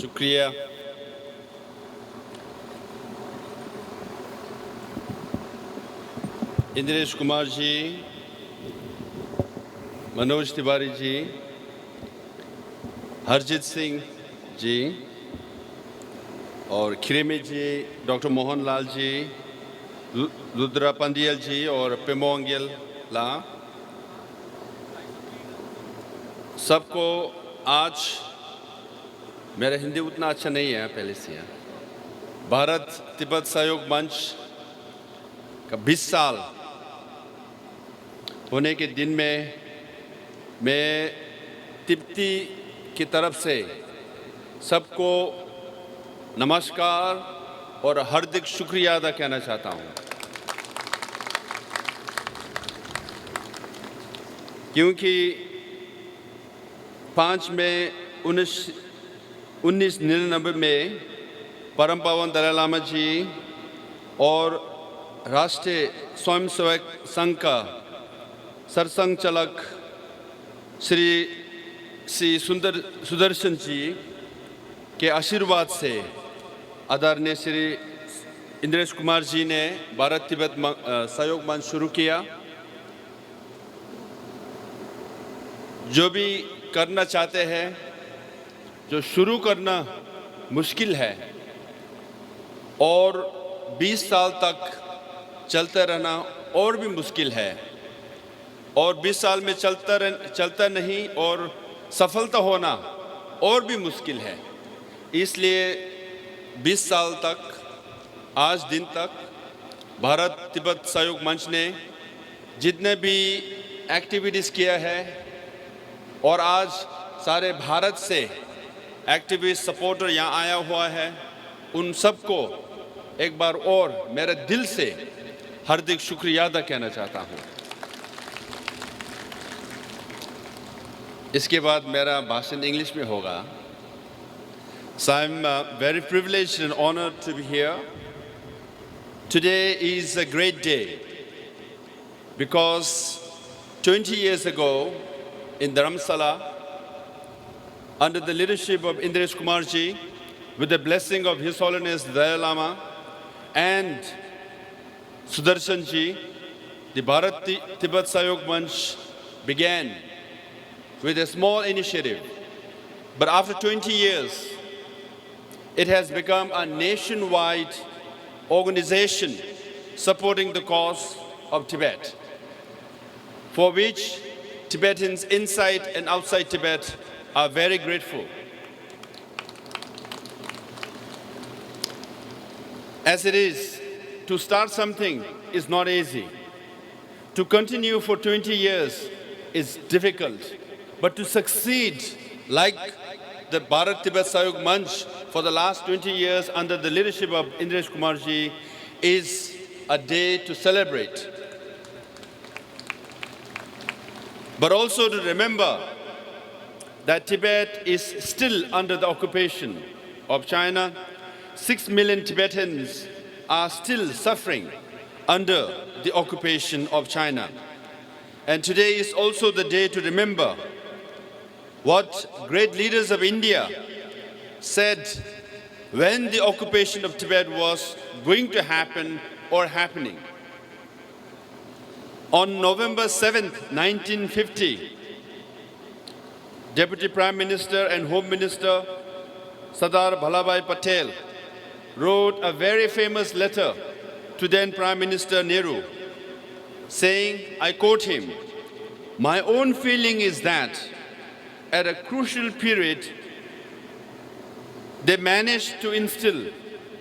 शुक्रिया। इंद्रेश कुमार जी, मनोज तिवारी जी, हरजीत सिंह जी और खिरेमी जी, डॉक्टर मोहन लाल जी, रुद्रा पंडियल जी और पेमोंगियल ला, सबको आज मेरा हिंदी उतना अच्छा नहीं है पहले से। भारत तिब्बत सहयोग मंच का 20 साल होने के दिन में मैं तिब्बती की तरफ से सबको नमस्कार और हार्दिक शुक्रिया अदा कहना चाहता हूँ, क्योंकि 5 मई 1999 में परम पावन दलाई लामा जी और राष्ट्रीय स्वयंसेवक संघ का सरसंघ चालक श्री सुदर्शन जी के आशीर्वाद से आदरणीय श्री इंद्रेश कुमार जी ने भारत तिब्बत सहयोग मंच शुरू किया। जो भी करना चाहते हैं, जो शुरू करना मुश्किल है और 20 साल तक चलते रहना और भी मुश्किल है, और 20 साल में चलता नहीं और सफलता होना और भी मुश्किल है। इसलिए 20 साल तक, आज दिन तक भारत तिब्बत सहयोग मंच ने जितने भी एक्टिविटीज़ किया है और आज सारे भारत से एक्टिविस्ट सपोर्टर यहाँ आया हुआ है, उन सबको एक बार और मेरे दिल से हार्दिक शुक्रिया अदा कहना चाहता हूँ। इसके बाद मेरा भाषण इंग्लिश में होगा। So I'm very privileged and honored to be here. Today is a great day because 20 years ago in Dharamsala, under the leadership of Indresh Kumar ji, with the blessing of His Holiness Dalai Lama and Sudarshan ji, the Bharat Tibet Sahayog Manch began with a small initiative. But after 20 years, it has become a nationwide organization supporting the cause of Tibet, for which Tibetans inside and outside Tibet are very grateful. As it is, to start something is not easy. To continue for 20 years is difficult. But to succeed like the Bharat Tibet Sahayog Manch for the last 20 years under the leadership of Indresh Kumar ji is a day to celebrate. But also to remember that Tibet is still under the occupation of China. 6 million Tibetans are still suffering under the occupation of China. And today is also the day to remember what great leaders of India said when the occupation of Tibet was going to happen or happening. On November 7th, 1950, Deputy Prime Minister and Home Minister Sardar Vallabhbhai Patel wrote a very famous letter to then Prime Minister Nehru saying, I quote him, "My own feeling is that at a crucial period, they managed to instill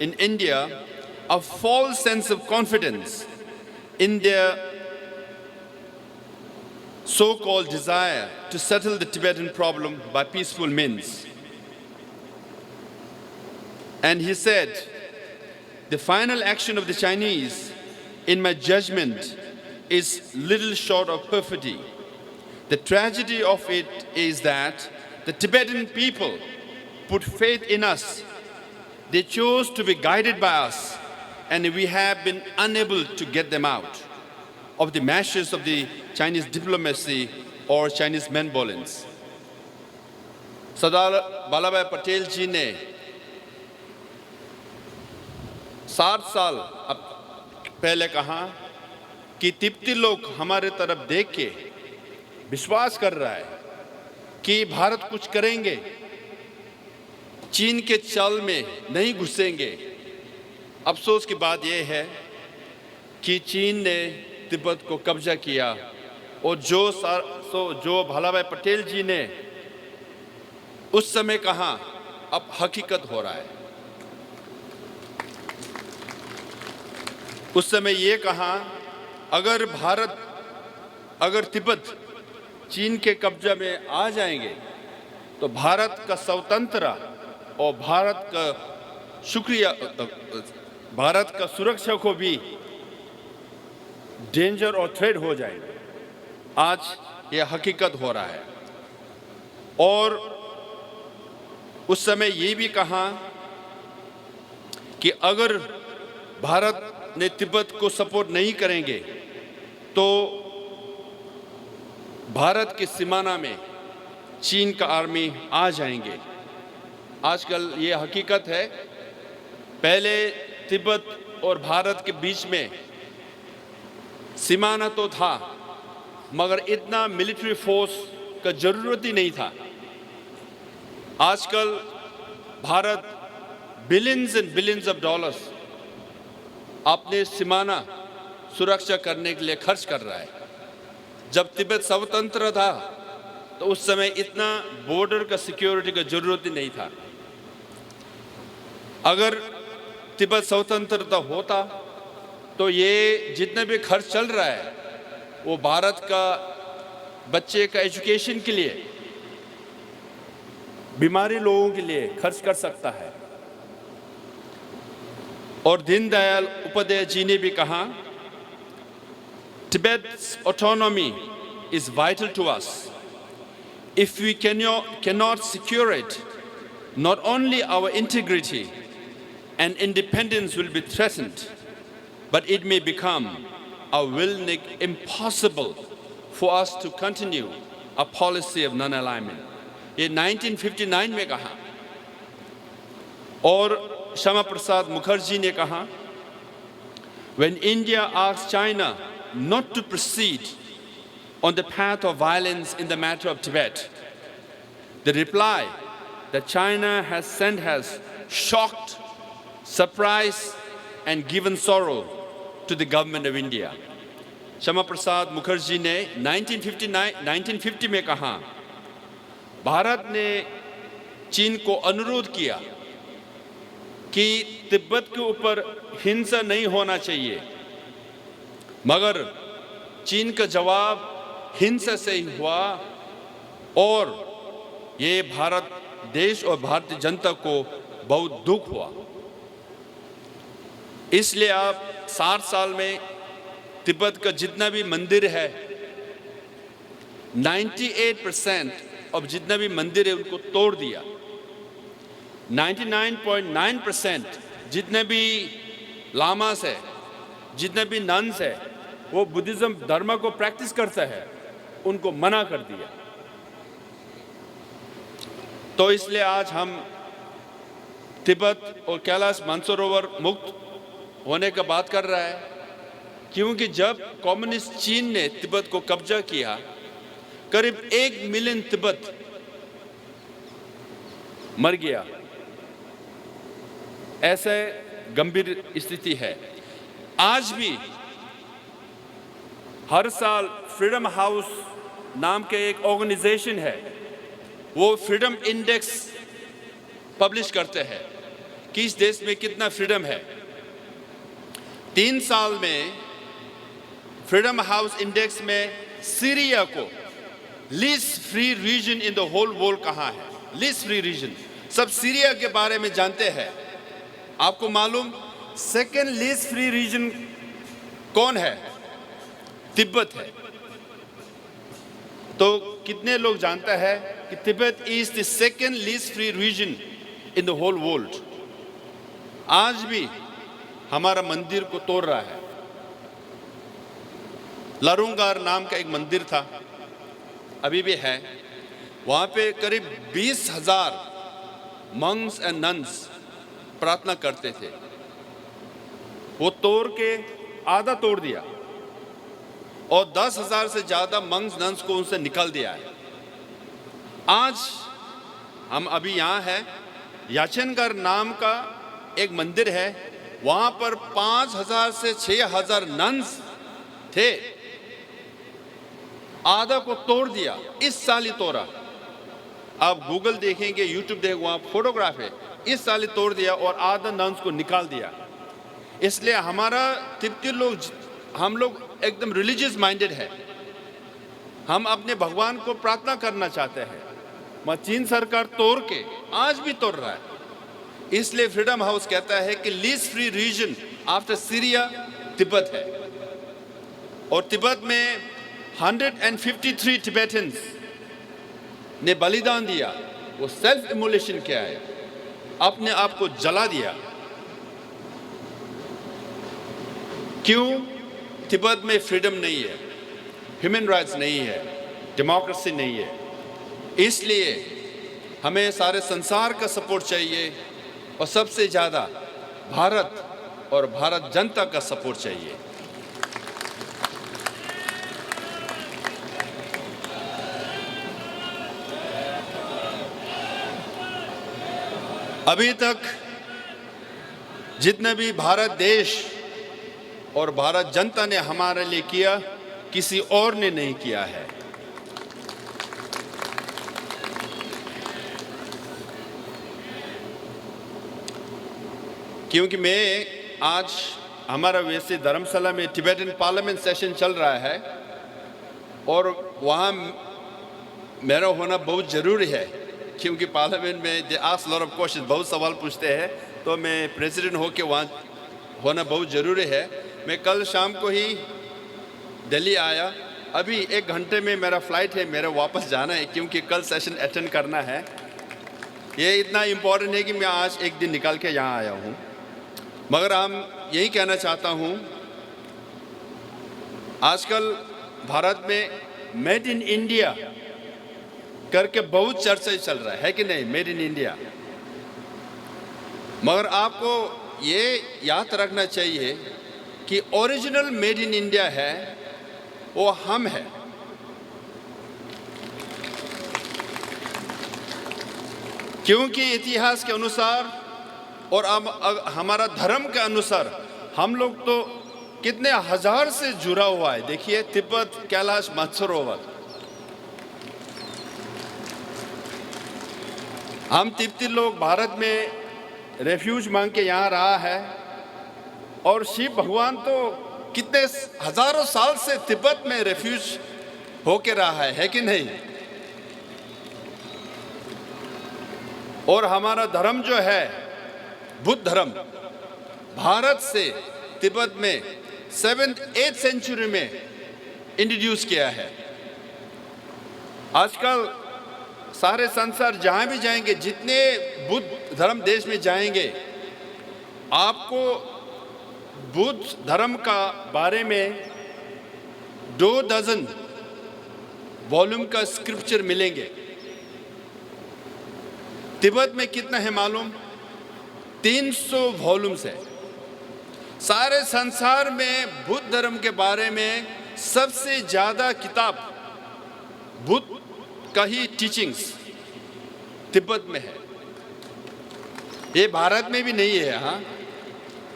in India a false sense of confidence in their so-called desire to settle the Tibetan problem by peaceful means." And he said, the final action of the Chinese, in my judgment, is little short of perfidy. The tragedy of it is that the Tibetan people put faith in us. They chose to be guided by us, and we have been unable to get them out of the meshes of the Chinese diplomacy or Chinese benevolence. Sardar Vallabh भाई पटेल जी ने 60 साल अब पहले कहा कि तिब्बती लोग हमारे तरफ देख के विश्वास कर रहा है कि भारत कुछ करेंगे, चीन के चाल में नहीं घुसेंगे। अफसोस की बात यह है कि चीन ने तिब्बत को कब्जा किया और जो भल्लाभाई पटेल जी ने उस समय कहा अब हकीकत हो रहा है। उस समय ये कहा अगर तिब्बत चीन के कब्जा में आ जाएंगे तो भारत का स्वतंत्र और भारत का सुरक्षा को भी डेंजर और थ्रेट हो जाएगा। आज यह हकीकत हो रहा है। और उस समय ये भी कहा कि अगर भारत ने तिब्बत को सपोर्ट नहीं करेंगे तो भारत के सीमाना में चीन का आर्मी आ जाएंगे। आजकल ये हकीकत है, पहले तिब्बत और भारत के बीच में सीमाना तो था मगर इतना मिलिट्री फोर्स का जरूरत ही नहीं था। आजकल Bharat billions and billions of dollars अपने सीमाना सुरक्षा करने के लिए खर्च कर रहा है। जब तिब्बत स्वतंत्र था तो उस समय इतना बॉर्डर का सिक्योरिटी का जरूरत ही नहीं था। अगर तिब्बत स्वतंत्रता होता तो ये जितने भी खर्च चल रहा है वो भारत का बच्चे का एजुकेशन के लिए, बीमारी लोगों के लिए खर्च कर सकता है। और दीनदयाल उपाध्याय जी ने भी कहा, Tibet's autonomy is vital to us. If we cannot secure it, not only our integrity and independence will be threatened, but it may become a will make impossible for us to continue a policy of non-alignment. ये 1959 में कहा। और श्यामा प्रसाद मुखर्जी ने कहा, when India asked China not to proceed on the path of violence in the matter of Tibet, the reply that China has sent has shocked, surprised, and given sorrow to the government of India. Shyama Prasad Mukherjee ने 1950 में कहा, भारत ने चीन को अनुरोध किया कि तिब्बत के ऊपर हिंसा नहीं होना चाहिए, मगर चीन का जवाब हिंसा से ही हुआ और ये भारत देश और भारतीय जनता को बहुत दुख हुआ। इसलिए आप 60 साल में तिब्बत का जितना भी मंदिर है, 98% अब जितना भी मंदिर है उनको तोड़ दिया। 99.9% जितने भी लामास है, जितने भी नन्स है, वो बुद्धिज्म धर्म को प्रैक्टिस करता है, उनको मना कर दिया। तो इसलिए आज हम तिब्बत और कैलाश मानसरोवर मुक्त होने का बात कर रहा है, क्योंकि जब कम्युनिस्ट चीन ने तिब्बत को कब्जा किया, करीब 1 मिलियन तिब्बत मर गया। ऐसे गंभीर स्थिति है। आज भी हर साल फ्रीडम हाउस नाम के एक ऑर्गेनाइजेशन है, वो फ्रीडम इंडेक्स पब्लिश करते हैं कि इस देश में कितना फ्रीडम है। 3 साल में फ्रीडम हाउस इंडेक्स में सीरिया को least free region in the whole world कहा है। लीस्ट फ्री रीजन, सब सीरिया के बारे में जानते हैं। आपको मालूम सेकेंड लीस्ट फ्री रीजन कौन है? तिब्बत है। तो कितने लोग जानते हैं कि Tibet is the second least free region in the whole world. आज भी हमारा मंदिर को तोड़ रहा है। लारुंगार नाम का एक मंदिर था, अभी भी है। वहाँ पे करीब 20,000 मंक्स एंड नन्स प्रार्थना करते थे। वो तोड़ के आधा तोड़ दिया और 10,000 से ज़्यादा मंक्स नन्स को उनसे निकाल दिया है। आज हम अभी यहाँ हैं, याचनगर नाम का एक मंदिर है, वहाँ पर 5,000 से 6,000 नन्स थे, आधा को तोड़ दिया, इस साल ही तोड़ा। आप गूगल देखेंगे, यूट्यूब देखेंगे, वहाँ फोटोग्राफ है, इस साल ही तोड़ दिया और आधा नन्स को निकाल दिया। इसलिए हमारा तिब्बती लोग, हम लोग एकदम रिलीजियस माइंडेड है, हम अपने भगवान को प्रार्थना करना चाहते हैं, मगर चीन सरकार तोड़ के आज भी तोड़ रहा है। इसलिए फ्रीडम हाउस कहता है कि least free region after Syria Tibet है, और तिब्बत में 153 टिबेटन्स ने बलिदान दिया, वो सेल्फ इमोलेशन किया है, अपने आप को जला दिया। क्यों? तिब्बत में फ्रीडम नहीं है, ह्यूमन राइट्स नहीं है, डेमोक्रेसी नहीं है। इसलिए हमें सारे संसार का सपोर्ट चाहिए, और सबसे ज़्यादा भारत और भारत जनता का सपोर्ट चाहिए। अभी तक जितने भी भारत देश और भारत जनता ने हमारे लिए किया, किसी और ने नहीं किया है। क्योंकि मैं आज, हमारा वैसे धर्मशाला में टिबेटन पार्लियामेंट सेशन चल रहा है, और वहाँ मेरा होना बहुत ज़रूरी है, क्योंकि पार्लियामेंट में they ask lot of question, बहुत सवाल पूछते हैं, तो मैं प्रेसिडेंट होके वहाँ होना बहुत ज़रूरी है। मैं कल शाम को ही दिल्ली आया, अभी 1 घंटे में मेरा फ़्लाइट है, मेरा वापस जाना है, क्योंकि कल सेशन अटेंड करना है। ये इतना इम्पोर्टेंट है कि मैं आज एक दिन निकाल के यहाँ आया हूँ। मगर हम यही कहना चाहता हूँ, आजकल भारत में मेड इन इंडिया करके बहुत चर्चा चल रहा है कि नहीं, मेड इन इंडिया। मगर आपको ये याद रखना चाहिए कि ओरिजिनल मेड इन इंडिया है वो हम है। क्योंकि इतिहास के अनुसार और अब हमारा धर्म के अनुसार हम लोग तो कितने हजार से जुड़ा हुआ है। देखिए, तिब्बत, कैलाश मानसरोवर, हम तिब्बती लोग भारत में रेफ्यूज मांग के यहाँ रहा है, और शिव भगवान तो कितने हजारों साल से तिब्बत में रेफ्यूज होके रहा है कि नहीं। और हमारा धर्म जो है, बुद्ध धर्म, भारत से तिब्बत में 7th-8th सेंचुरी में इंट्रोड्यूस किया है। आजकल सारे संसार जहाँ भी जाएंगे, जितने बुद्ध धर्म देश में जाएंगे, आपको बुद्ध धर्म का बारे में 2 डज़न वॉल्यूम का स्क्रिप्चर मिलेंगे। तिब्बत में कितना है मालूम? 300 वॉल्यूम्स है। सारे संसार में बुद्ध धर्म के बारे में सबसे ज़्यादा किताब बुद्ध का ही टीचिंग्स तिब्बत में है। ये भारत में भी नहीं है। हाँ,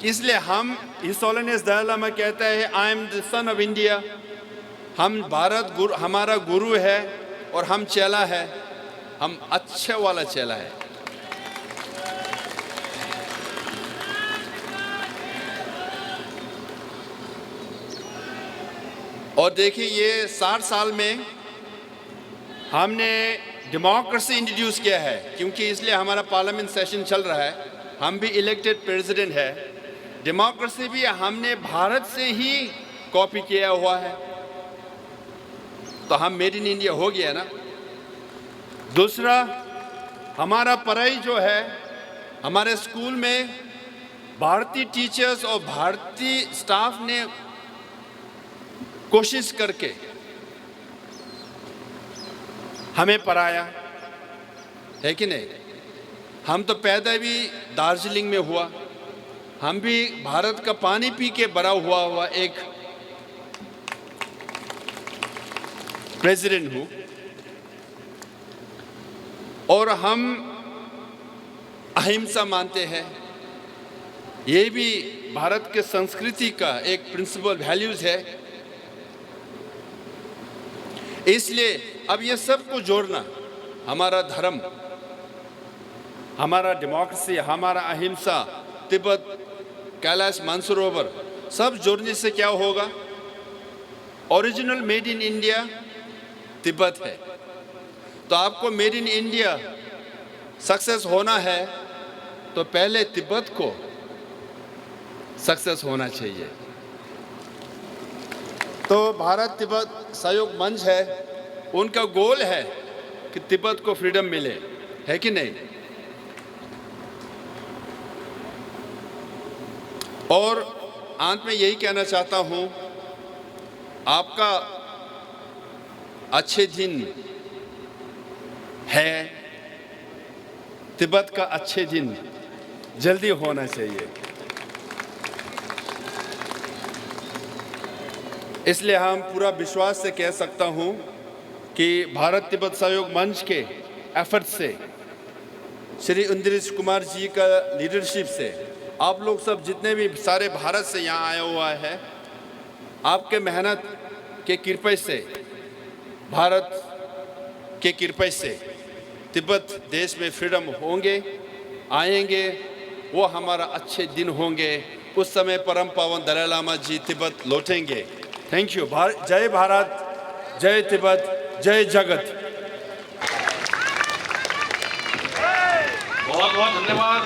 इसलिए हम, हिज होलीनेस दलाई लामा कहता है, I am the son of India. हम भारत गुरु, हमारा गुरु है, और हम चेला है, हम अच्छे वाला चेला है। और देखिए, ये 60 साल में हमने डेमोक्रेसी इंट्रोड्यूस किया है, क्योंकि इसलिए हमारा पार्लियामेंट सेशन चल रहा है, हम भी इलेक्टेड प्रेसिडेंट है। डेमोक्रेसी भी हमने भारत से ही कॉपी किया हुआ है, तो हम मेड इन इंडिया हो गया ना। दूसरा, हमारा पढ़ाई जो है, हमारे स्कूल में भारतीय टीचर्स और भारतीय स्टाफ ने कोशिश करके हमें पढ़ाया है कि नहीं। हम तो पैदा भी दार्जिलिंग में हुआ, हम भी भारत का पानी पी के बड़ा हुआ एक प्रेसिडेंट हूं और हम अहिंसा मानते हैं। ये भी भारत के संस्कृति का एक प्रिंसिपल वैल्यूज है। इसलिए अब ये सबको जोड़ना, हमारा धर्म, हमारा डेमोक्रेसी, हमारा अहिंसा, तिब्बत, कैलाश मानसरोवर, सब जोड़ने से क्या होगा? Original made in India Tibet है। तो आपको मेड इन इंडिया सक्सेस होना है तो पहले तिब्बत को सक्सेस होना चाहिए। तो भारत तिब्बत सहयोग मंच है, उनका गोल है कि तिब्बत को फ्रीडम मिले, है कि नहीं? और अंत में यही कहना चाहता हूं, आपका अच्छे दिन है, तिब्बत का अच्छे दिन जल्दी होना चाहिए। इसलिए हम पूरा विश्वास से कह सकता हूं कि भारत तिब्बत सहयोग मंच के एफर्ट से, श्री इंद्रेश कुमार जी का लीडरशिप से, आप लोग सब जितने भी सारे भारत से यहाँ आया हुआ है, आपके मेहनत के कृपा से, भारत के कृपा से तिब्बत देश में फ्रीडम होंगे, आएंगे, वो हमारा अच्छे दिन होंगे। उस समय परम पावन दलाई लामा जी तिब्बत लौटेंगे। Thank you. जय भारत, जय तिब्बत, जय जगत। बहुत बहुत धन्यवाद।